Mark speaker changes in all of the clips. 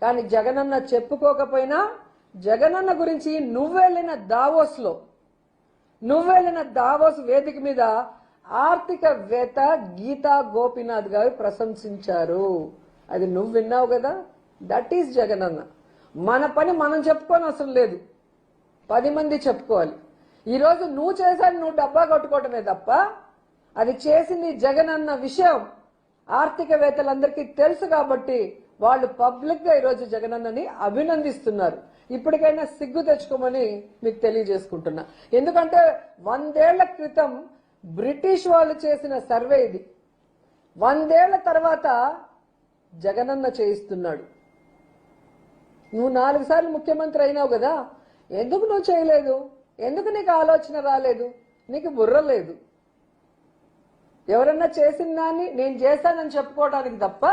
Speaker 1: కానీ జగనన్న చెప్పుకోకపోయినా జగనన్న గురించి నువ్వు వెళ్ళిన దావోస్ వేదిక మీద ఆర్థికవేత్త గీతా గోపీనాథ్ గారు ప్రశంసించారు. అది నువ్వు విన్నావు కదా. That is Jagananna. మన పని మనం చెప్పుకోని అవసరం లేదు, 10 మంది చెప్పుకోవాలి. ఈరోజు నువ్వు చేశాను, నువ్వు డబ్బా కొట్టుకోవటమే తప్ప అది చేసింది జగనన్న విషయం ఆర్థికవేత్తలందరికీ తెలుసు. కాబట్టి వాళ్ళు పబ్లిక్ గా ఈరోజు జగనన్నని అభినందిస్తున్నారు. ఇప్పటికైనా సిగ్గు తెచ్చుకోమని మీకు తెలియజేసుకుంటున్నా. ఎందుకంటే 100 ఏళ్ల క్రితం బ్రిటిష్ వాళ్ళు చేసిన సర్వే ఇది. 100 ఏళ్ల తర్వాత జగనన్న చేయిస్తున్నాడు. నువ్వు 4 సార్లు ముఖ్యమంత్రి అయినావు కదా, ఎందుకు నువ్వు చేయలేదు? ఎందుకు నీకు ఆలోచన రాలేదు? నీకు బుర్ర లేదు. ఎవరన్నా చేసిన దాన్ని నేను చేశానని చెప్పుకోవడానికి తప్ప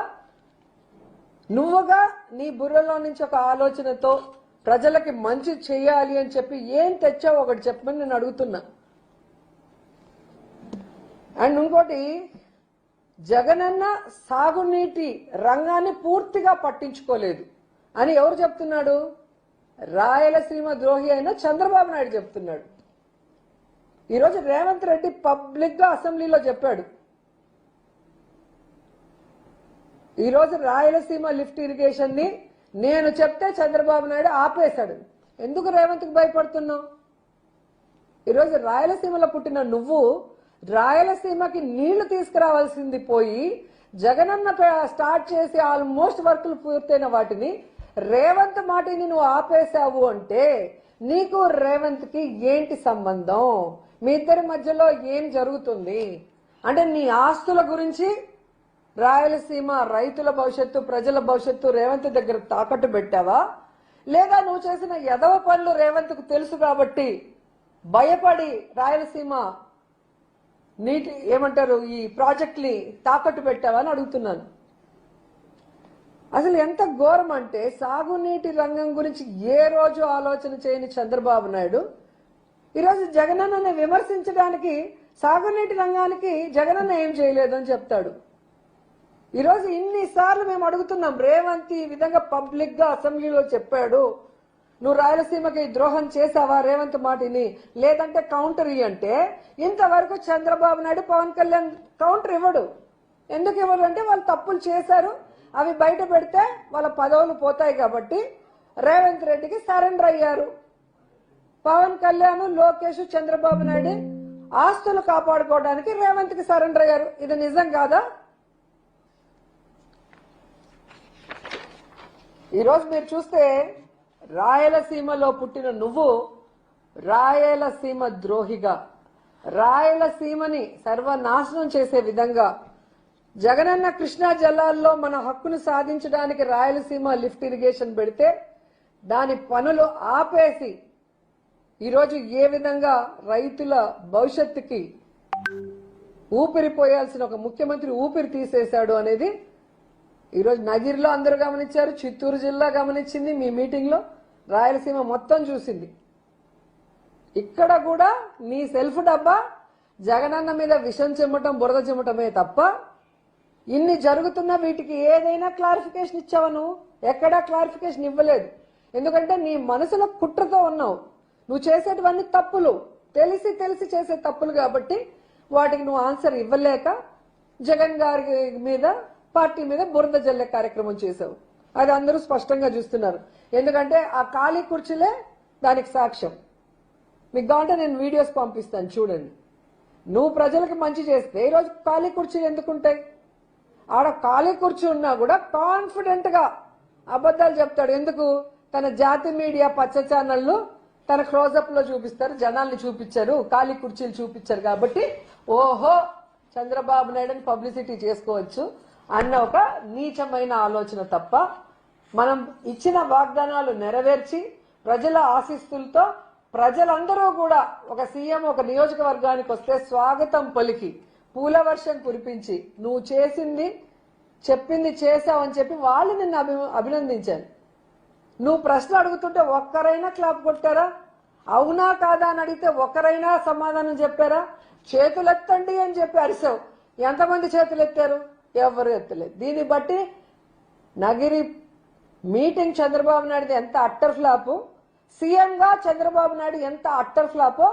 Speaker 1: నువ్వుగా నీ బుర్రలో నుంచి ఒక ఆలోచనతో ప్రజలకి మంచి చేయాలి అని చెప్పి ఏం తెచ్చావు ఒకటి చెప్పమని నేను అడుగుతున్నా. అండ్ ఇంకోటి, జగనన్న సాగునీటి రంగాన్ని పూర్తిగా పట్టించుకోలేదు అని ఎవరు చెప్తున్నాడు? రాయలసీమ ద్రోహి అయిన చంద్రబాబు నాయుడు చెప్తున్నాడు. ఈరోజు రేవంత్ రెడ్డి పబ్లిక్ గా అసెంబ్లీలో చెప్పాడు. ఈరోజు రాయలసీమ లిఫ్ట్ ఇరిగేషన్ ని నేను చెప్తే చంద్రబాబు నాయుడు ఆపేశాడు. ఎందుకు రేవంత్కి భయపడుతున్నావు? ఈరోజు రాయలసీమలో పుట్టిన నువ్వు రాయలసీమకి నీళ్లు తీసుకురావాల్సింది పోయి జగనన్న స్టార్ట్ చేసి ఆల్మోస్ట్ వర్కులు పూర్తయిన వాటిని రేవంత్ మాటిని నువ్వు ఆపేశావు అంటే నీకు రేవంత్ కి ఏంటి సంబంధం? మీ ఇద్దరి మధ్యలో ఏం జరుగుతుంది? అంటే నీ ఆస్తుల గురించి రాయలసీమ రైతుల భవిష్యత్తు, ప్రజల భవిష్యత్తు రేవంత్ దగ్గర తాకట్టు పెట్టావా? లేదా నువ్వు చేసిన ఎదవ పనులు రేవంత్ కు తెలుసు కాబట్టి భయపడి రాయలసీమ నీటి ఏమంటారు ఈ ప్రాజెక్ట్ ని తాకట్టు పెట్టావా అని అడుగుతున్నాను. అసలు ఎంత ఘోరం అంటే సాగునీటి రంగం గురించి ఏ రోజు ఆలోచన చేయని చంద్రబాబు నాయుడు ఈరోజు జగనన్నని విమర్శించడానికి సాగునీటి రంగానికి జగనన్న ఏం చేయలేదని చెప్తాడు. ఈరోజు ఇన్నిసార్లు మేము అడుగుతున్నాం, రేవంత్ ఈ విధంగా పబ్లిక్ గా అసెంబ్లీలో చెప్పాడు, నువ్వు రాయలసీమకి ద్రోహం చేసావా రేవంత్ మాటిని, లేదంటే కౌంటర్ ఇ అంటే ఇంతవరకు చంద్రబాబు నాయుడు పవన్ కళ్యాణ్ కౌంటర్ ఇవ్వడు. ఎందుకు ఇవ్వడు అంటే వాళ్ళు తప్పులు చేశారు, అవి బయట పెడితే వాళ్ళ పదవులు పోతాయి కాబట్టి రేవంత్ రెడ్డికి సరెండర్ అయ్యారు. పవన్ కళ్యాణ్, లోకేష్, చంద్రబాబు నాయుడు ఆస్తులు కాపాడుకోవడానికి రేవంత్ కి సరెండర్ అయ్యారు. ఇది నిజం కాదా? ఈరోజు మీరు చూస్తే రాయలసీమలో పుట్టిన నువ్వు రాయలసీమ ద్రోహిగా, రాయలసీమని సర్వనాశనం చేసే విధంగా జగనన్న కృష్ణా జలాల్లో మన హక్కును సాధించడానికి రాయలసీమ లిఫ్ట్ ఇరిగేషన్ పెడితే దాని పనులు ఆపేసి ఈరోజు ఏ విధంగా రైతుల భవిష్యత్తుకి ఊపిరిపోయాల్సిన ఒక ముఖ్యమంత్రి ఊపిరి తీసేశాడు అనేది ఈరోజు నగిరిలో అందరూ గమనించారు, చిత్తూరు జిల్లా గమనించింది, మీ మీటింగ్ లో రాయలసీమ మొత్తం చూసింది. ఇక్కడ కూడా నీ సెల్ఫ్ డబ్బా జగనన్న మీద విషం చెమ్మటం, బురద చెమ్మటమే తప్ప ఇన్ని జరుగుతున్నా వీటికి ఏదైనా క్లారిఫికేషన్ ఇచ్చావా? నువ్వు ఎక్కడా క్లారిఫికేషన్ ఇవ్వలేదు. ఎందుకంటే నీ మనసులో కుట్రతో ఉన్నావు. నువ్వు చేసేటివన్నీ తప్పులు, తెలిసి తెలిసి చేసే తప్పులు కాబట్టి వాటికి నువ్వు ఆన్సర్ ఇవ్వలేక జగన్ గారి మీద, పార్టీ మీద బురద జల్లే కార్యక్రమం చేశావు. అది అందరూ స్పష్టంగా చూస్తున్నారు. ఎందుకంటే ఆ ఖాళీ కుర్చీలే దానికి సాక్ష్యం. మీకు కావాలంటే నేను వీడియోస్ పంపిస్తాను, చూడండి. నువ్వు ప్రజలకు మంచి చేస్తే ఈరోజు ఖాళీ కుర్చీలు ఎందుకుంటాయి? ఆడ ఖాళీ కుర్చీ ఉన్నా కూడా కాన్ఫిడెంట్ గా అబద్ధాలు చెప్తాడు. ఎందుకు? తన జాతి మీడియా పచ్చ ఛానళ్లు తన క్లోజప్ లో చూపిస్తారు, జనాల్ని చూపించారు, ఖాళీ కుర్చీలు చూపించారు కాబట్టి ఓహో చంద్రబాబు నాయుడుని పబ్లిసిటీ చేసుకోవచ్చు అన్న ఒక నీచమైన ఆలోచన తప్ప మనం ఇచ్చిన వాగ్దానాలు నెరవేర్చి ప్రజల ఆశీస్సులతో ప్రజలందరూ కూడా ఒక సీఎం ఒక నియోజకవర్గానికి వస్తే స్వాగతం పలికి పూల వర్షం కురిపించి నువ్వు చేసింది చెప్పింది చేసావని చెప్పి వాళ్ళు నిన్ను అభినందించారు. నువ్వు ప్రశ్న అడుగుతుంటే ఒక్కరైనా క్లాప్ కొట్టారా? అవునా కాదా అని అడిగితే ఒక్కరైనా సమాధానం చెప్పారా? చేతులెత్తండి అని చెప్పి అరిసావు. ఎంతమంది చేతులు ఎత్తారు? ఎవరు ఎత్తలేదు. దీన్ని బట్టి నగిరి మీటింగ్ చంద్రబాబు నాయుడు ఎంత అట్టర్ ఫ్లాప్, సీఎం గా చంద్రబాబు నాయుడు ఎంత అట్టర్ ఫ్లాపో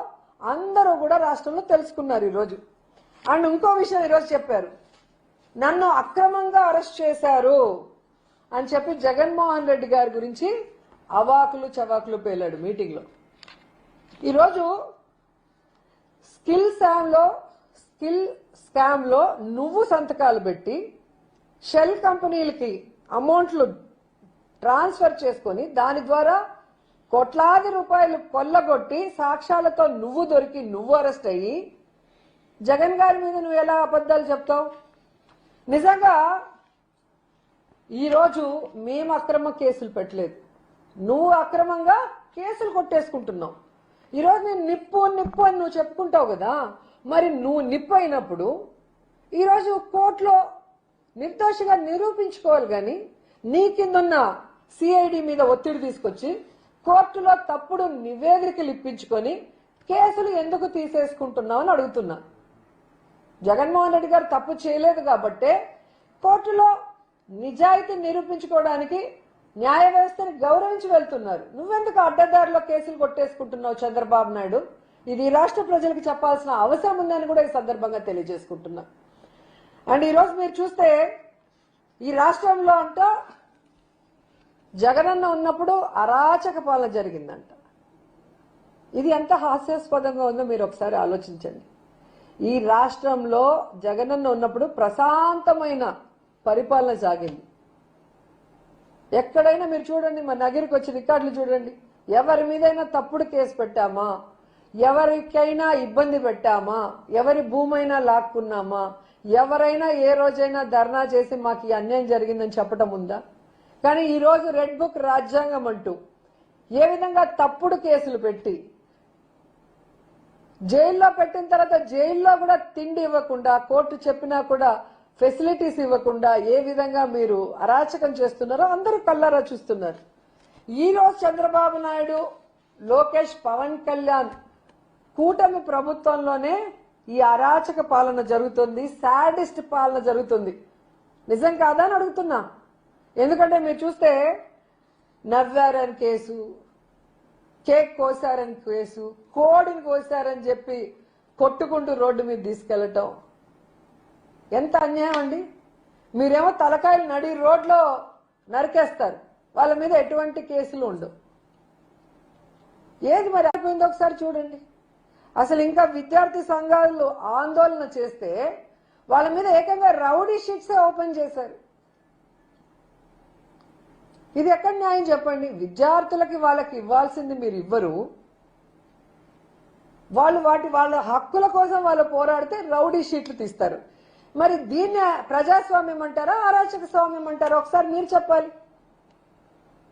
Speaker 1: అందరూ కూడా రాష్ట్రంలో తెలుసుకున్నారు ఈరోజు. అండ్ ఇంకో విషయం ఈరోజు చెప్పారు, నన్ను అక్రమంగా అరెస్ట్ చేశారు అని చెప్పి జగన్మోహన్ రెడ్డి గారి గురించి అవాకులు చవాకులు పేలాడు మీటింగ్ లో. ఈరోజు స్కిల్ స్కామ్ లో నువ్వు సంతకాలు పెట్టి షెల్ కంపెనీలకి అమౌంట్లు ట్రాన్స్ఫర్ చేసుకొని దాని ద్వారా కోట్లాది రూపాయలు కొల్లగొట్టి సాక్ష్యాలతో నువ్వు దొరికి నువ్వు అరెస్ట్ అయ్యి జగన్ గారి మీద నువ్వు ఎలా అబద్ధాలు చెప్తావు? నిజంగా ఈరోజు మేము అక్రమ కేసులు పెట్టలేదు, నువ్వు అక్రమంగా కేసులు కొట్టేసుకుంటున్నావు. ఈరోజు నేను నిప్పు నిప్పు అని నువ్వు చెప్పుకుంటావు కదా, మరి నువ్వు నిప్పు అయినప్పుడు ఈరోజు కోర్టులో నిర్దోషిగా నిరూపించుకోవాలి. కానీ నీ కిందున్న సిఐడి మీద ఒత్తిడి తీసుకొచ్చి కోర్టులో తప్పుడు నివేదికలు ఇప్పించుకొని కేసులు ఎందుకు తీసేసుకుంటున్నావు అని అడుగుతున్నా. జగన్మోహన్ రెడ్డి గారు తప్పు చేయలేదు కాబట్టే కోర్టులో నిజాయితీ నిరూపించుకోవడానికి న్యాయ వ్యవస్థని గౌరవించి వెళ్తున్నారు. నువ్వెందుకు అడ్డదారిలో కేసులు కొట్టేసుకుంటున్నావు చంద్రబాబు నాయుడు? ఇది రాష్ట్ర ప్రజలకు చెప్పాల్సిన అవసరం ఉందని కూడా ఈ సందర్భంగా తెలియజేసుకుంటున్నా. అండ్ ఈరోజు మీరు చూస్తే ఈ రాష్ట్రంలో అంట జగనన్న ఉన్నప్పుడు అరాచక పాలన జరిగిందంట. ఇది ఎంత హాస్యాస్పదంగా ఉందో మీరు ఒకసారి ఆలోచించండి. ఈ రాష్ట్రంలో జగనన్న ఉన్నప్పుడు ప్రశాంతమైన పరిపాలన సాగింది. ఎక్కడైనా మీరు చూడండి, మా నగరికి వచ్చి రికార్డులు చూడండి, ఎవరి మీదైనా తప్పుడు కేసు పెట్టామా, ఎవరికైనా ఇబ్బంది పెట్టామా, ఎవరి భూమైనా లాక్కున్నామా, ఎవరైనా ఏ రోజైనా ధర్నా చేసి మాకు ఈ అన్యాయం జరిగిందని చెప్పడం ఉందా? కానీ ఈరోజు రెడ్ బుక్ రాజ్యాంగం అంటూ ఏ విధంగా తప్పుడు కేసులు పెట్టి జైల్లో పెట్టిన తర్వాత జైల్లో కూడా తిండి ఇవ్వకుండా, కోర్టు చెప్పినా కూడా ఫెసిలిటీస్ ఇవ్వకుండా ఏ విధంగా మీరు అరాచకం చేస్తున్నారో అందరూ కళ్ళారా చూస్తున్నారు. ఈ రోజు చంద్రబాబు నాయుడు, లోకేష్, పవన్ కళ్యాణ్ కూటమి ప్రభుత్వంలోనే ఈ అరాచక పాలన జరుగుతుంది, శాడిస్ట్ పాలన జరుగుతుంది. నిజం కాదా అని అడుగుతున్నా. ఎందుకంటే మీరు చూస్తే నవ్వారని కేసు, కేక్ కోసారని కేసు, కోడిని కోసారని చెప్పి కొట్టుకుంటూ రోడ్డు మీద తీసుకెళ్లటం ఎంత అన్యాయం అండి. మీరేమో తలకాయలు నడి రోడ్లో నరికేస్తారు, వాళ్ళ మీద ఎటువంటి కేసులు ఉండవు. ఏది మరి అయిపోయిందో ఒకసారి చూడండి. అసలు ఇంకా విద్యార్థి సంఘాలు ఆందోళన చేస్తే వాళ్ళ మీద ఏకంగా రౌడీ షీట్స్ ఓపెన్ చేశారు. ఇది ఎక్కడ న్యాయం చెప్పండి? విద్యార్థులకి వాళ్ళకి ఇవ్వాల్సింది మీరు ఇవ్వరు, వాళ్ళు వాళ్ళ హక్కుల కోసం వాళ్ళు పోరాడితే రౌడీ షీట్లు తీస్తారు. మరి దీన్ని ప్రజాస్వామ్యం అంటారా, అరాచక స్వామ్యం అంటారా? ఒకసారి మీరు చెప్పాలి.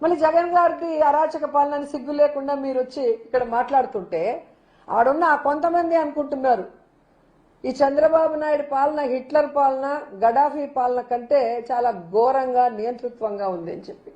Speaker 1: మళ్ళీ జగన్ గారికి అరాచక పాలన సిగ్గు లేకుండా మీరు వచ్చి ఇక్కడ మాట్లాడుతుంటే ఆడున్న కొంతమంది అనుకుంటున్నారు ఈ చంద్రబాబు నాయుడు పాలన హిట్లర్ పాలన, గడాఫీ పాలన కంటే చాలా ఘోరంగా నియంతృత్వంగా ఉంది అని చెప్పి.